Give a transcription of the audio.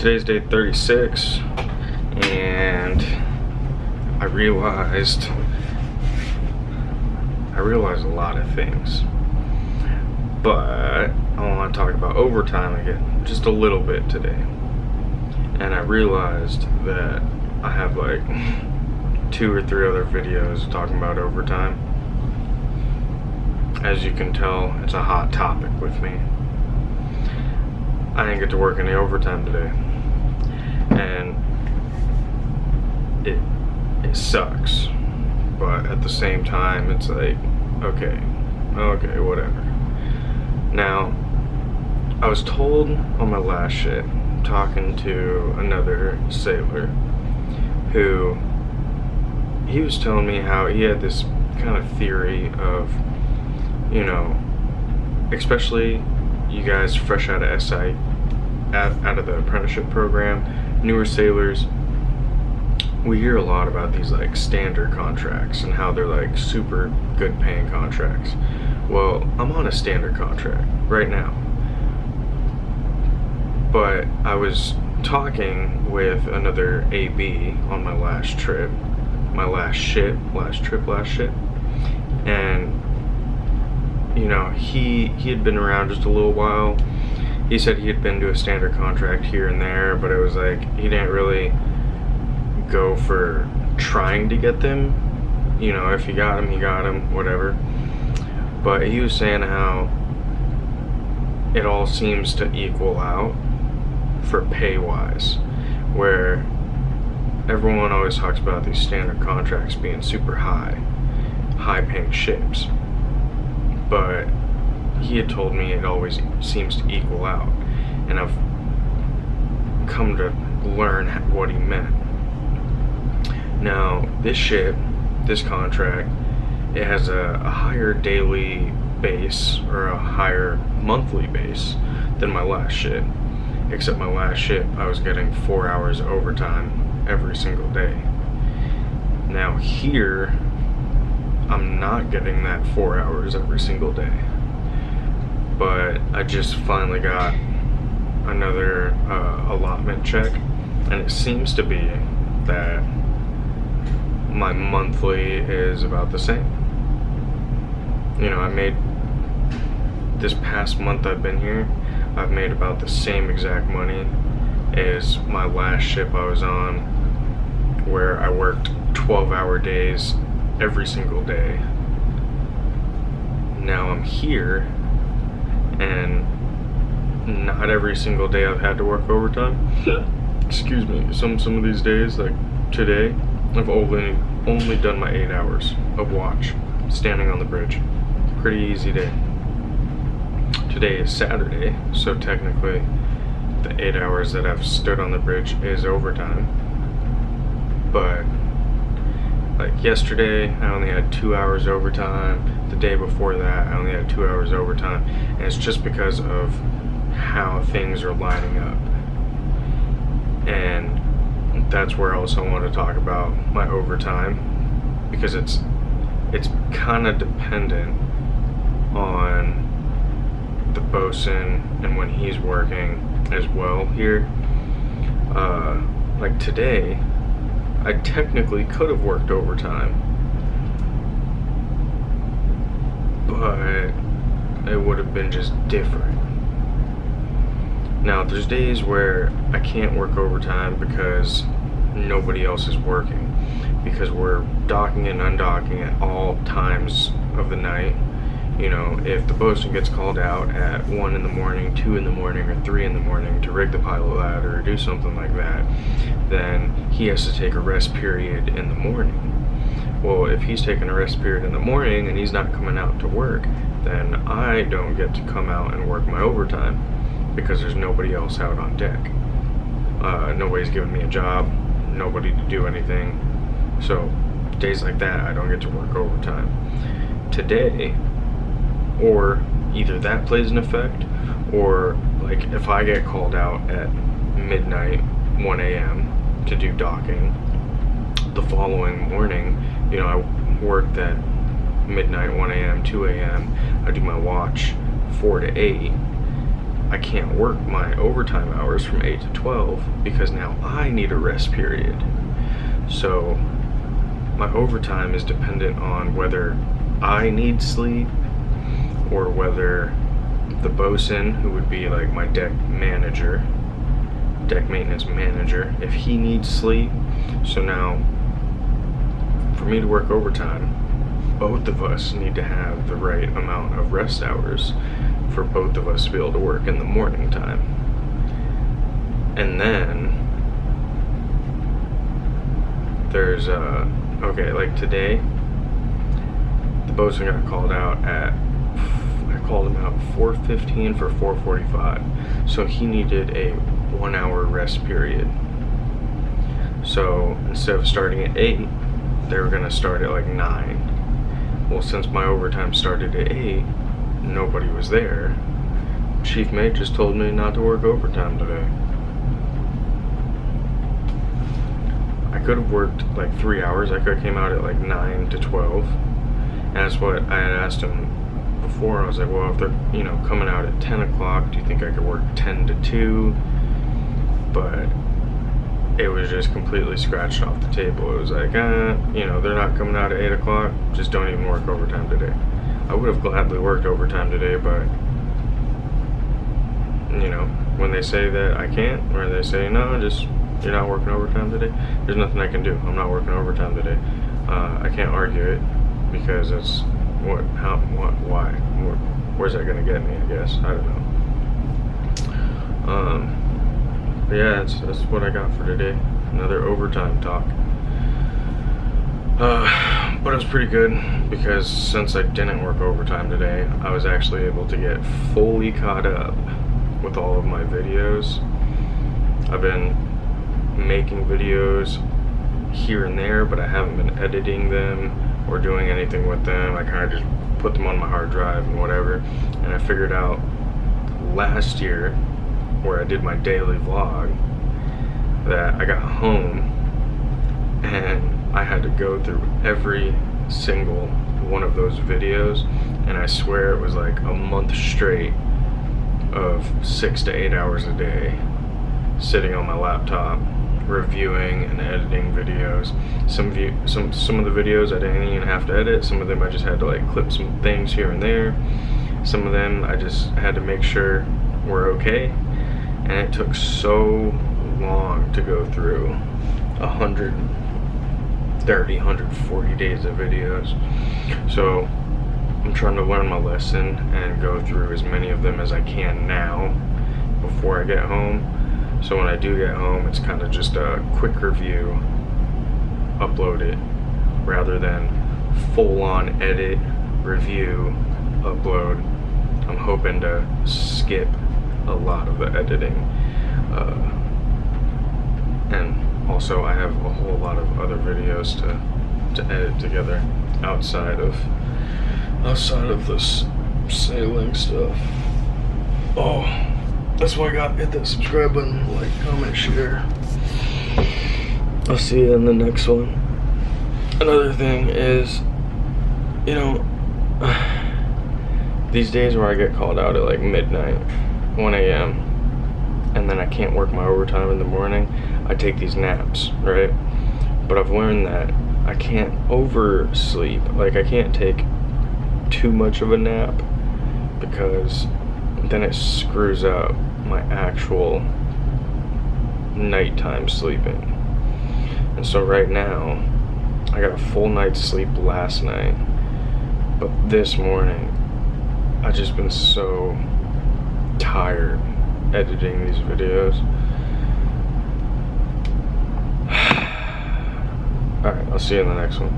Today's day 36, and I realized a lot of things, but I want to talk about overtime again, just a little bit today. And I realized that I have like 2 or 3 other videos talking about overtime. As you can tell, it's a hot topic with me. I didn't get to work any overtime today, and it sucks, but at the same time it's like, okay, whatever. Now, I was told on my last shit, talking to another sailor, who he was telling me how he had this kind of theory of, you know, especially you guys fresh out of SI, out of the apprenticeship program, newer sailors, we hear a lot about these like standard contracts and how they're like super good paying contracts. Well, I'm on a standard contract right now, but I was talking with another AB on my last trip, and you know, he had been around just a little while. He said he had been to a standard contract here and there, but it was like he didn't really go for trying to get them. You know, if he got them, he got them, whatever. But he was saying how it all seems to equal out for pay-wise, where everyone always talks about these standard contracts being super high-paying ships. But he had told me it always seems to equal out, and I've come to learn what he meant. Now, this contract, it has a higher daily base or a higher monthly base than my last ship, except my last ship I was getting 4 hours overtime every single day. Now here, I'm not getting that 4 hours every single day, but I just finally got another allotment check, and it seems to be that my monthly is about the same. You know, I made, this past month I've been here, I've made about the same exact money as my last ship I was on, where I worked 12-hour days every single day. Now I'm here, and not every single day I've had to work overtime. Excuse me. Some of these days, like today, I've only done my 8 hours of watch, standing on the bridge. Pretty easy day. Today is Saturday, so technically the 8 hours that I've stood on the bridge is overtime. But like yesterday, I only had 2 hours overtime. The day before that, I only had 2 hours overtime. And it's just because of how things are lining up. And that's where also I want to talk about my overtime, because it's kind of dependent on the bosun and when he's working as well here. Like today, I technically could have worked overtime, but it would have been just different. Now, there's days where I can't work overtime because nobody else is working, because we're docking and undocking at all times of the night. You know, if the bosun gets called out at 1 in the morning, 2 in the morning, or 3 in the morning to rig the pilot ladder or do something like that, then he has to take a rest period in the morning. Well, if he's taking a rest period in the morning and he's not coming out to work, then I don't get to come out and work my overtime because there's nobody else out on deck. Nobody's giving me a job, nobody to do anything. So days like that, I don't get to work overtime. Today, or either that plays an effect, or like if I get called out at midnight, 1 a.m. to do docking, the following morning, you know, I worked at midnight, 1 a.m., 2 a.m. I do my watch 4 to 8, I can't work my overtime hours from 8 to 12 because now I need a rest period. So my overtime is dependent on whether I need sleep or whether the bosun, who would be like my deck maintenance manager, if he needs sleep. So now for me to work overtime, both of us need to have the right amount of rest hours for both of us to be able to work in the morning time. And then there's okay, like today the bosun got called out at, I called him out 4:15 for 4:45, so he needed a 1 hour rest period. So instead of starting at 8, they were gonna start at like 9. Well, since my overtime started at 8, nobody was there. Chief mate just told me not to work overtime today. I could have worked like 3 hours. I could have came out at like 9 to 12. And that's what I had asked him before. I was like, well, if they're, you know, coming out at 10 o'clock, do you think I could work 10 to 2? But it was just completely scratched off the table. It was like, you know, they're not coming out at 8 o'clock, just don't even work overtime today. I would have gladly worked overtime today, but, you know, when they say that I can't, or they say, no, just, you're not working overtime today, there's nothing I can do. I'm not working overtime today. I can't argue it, because it's, what, how, what, why? Where's that gonna get me, I guess? I don't know. But yeah, that's what I got for today. Another overtime talk. But it was pretty good because since I didn't work overtime today, I was actually able to get fully caught up with all of my videos. I've been making videos here and there, but I haven't been editing them or doing anything with them. I kind of just put them on my hard drive and whatever. And I figured out last year, where I did my daily vlog, that I got home and I had to go through every single one of those videos, and I swear it was like a month straight of 6 to 8 hours a day sitting on my laptop reviewing and editing videos. Some of the videos I didn't even have to edit. Some of them I just had to like clip some things here and there. Some of them I just had to make sure were okay. And it took so long to go through 130, 140 days of videos. So I'm trying to learn my lesson and go through as many of them as I can now before I get home. So when I do get home, it's kind of just a quick review, upload it, rather than full-on edit, review, upload. I'm hoping to skip a lot of the editing, and also I have a whole lot of other videos to edit together outside of this sailing stuff. Oh, that's why I got to hit that subscribe button, like, comment, share. I'll see you in the next one. Another thing is, you know, these days where I get called out at like midnight, 1 a.m. and then I can't work my overtime in the morning, I take these naps, right? But I've learned that I can't oversleep. Like, I can't take too much of a nap because then it screws up my actual nighttime sleeping. And so right now, I got a full night's sleep last night, but this morning, I've just been so tired editing these videos. Alright, I'll see you in the next one.